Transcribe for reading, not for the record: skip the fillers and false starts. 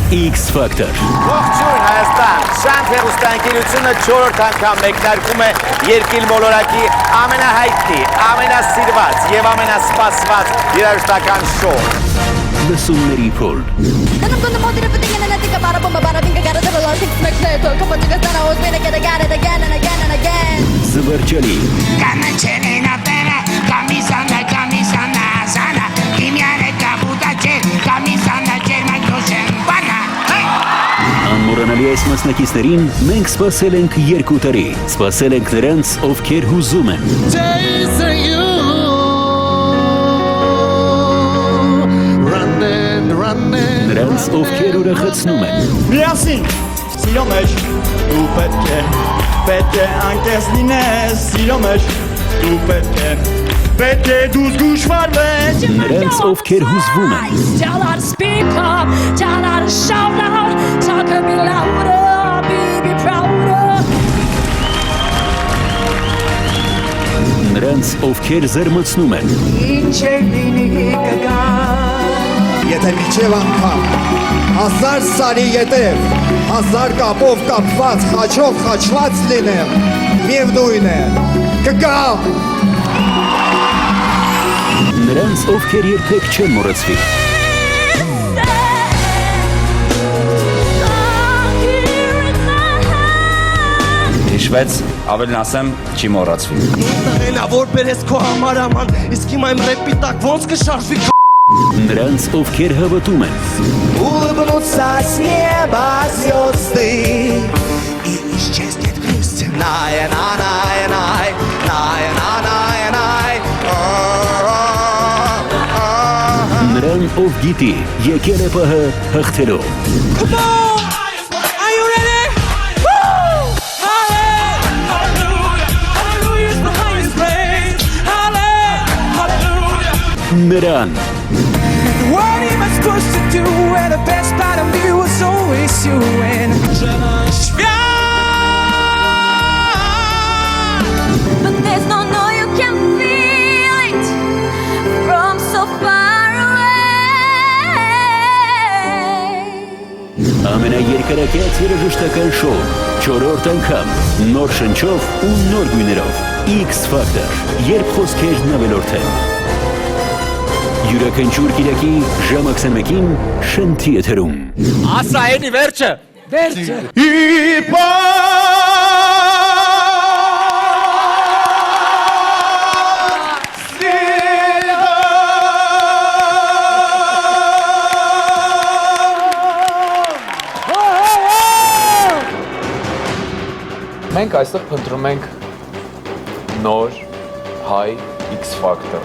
X Factor։ Ողջույն Հայաստան, Շանթ հեռուստաընկերությունը 4-րդ անգամ մեկնարկում է երկիր մոլորակի ամենահայտնի, ամենասիրված եւ ամենասպասված երաժշտական շոու։ Լսումների փոլ։ Զվարճալի։ Անմոռանալի այս մասնակիցներին մենք սպասել ենք 2 տարի, սպասել ենք նրանց, ովքեր հուզում են։ Նրանց, ովքեր ուրախացնում են։ Միասին, սիրո մեջ, դու պետք է անկես լինես, սիրո մեջ, դու պետք է դու զգուշ վարվես։ Նրանց, ովքեր հուզվում են։ Tell her to speak up, tell her to shout loud, talk a bit louder, be prouder. Նրանց, ովքեր զարմացնում են։ Եթե միջև անգամ 1000 սարի ետև 1000 կապով կապված խաչով խաչված լինեմ, միևնույն է, կգամ։ Նրանց, ովքեր երբեք չեն մոռացվի։ Հիշվեց, ավելին ասեմ, չի մոռացվի։ Նա որ բերես քո համար աման, իսկ իմ այն ռեպի տակ ոնց կշարժվի։ Նրանց, ովքեր հավատում են։ Улыбнуться с неба звезды и исчезнет грусть. Най-най-най-най, най-най-най-най. Նրան, ով գիտի, եկել է պահը հաղթելու։ Նրան, What he was supposed to do, and the best part of me was always you. And But there's no you can feel it from so far away. ամենաերկարակյաց երաժշտական շոու, 4-րդ անգամ, նոր շնչով ու նոր գույներով, X Factor, երբ խոսքերն ավելորդ են։ Յուրաքանչյուր կիրակի ժամը 21-ին Շնթի եթերում։ Ասա էնի վերջը։ Մենք այստեղ փնտրում ենք նոր հայ X Factor։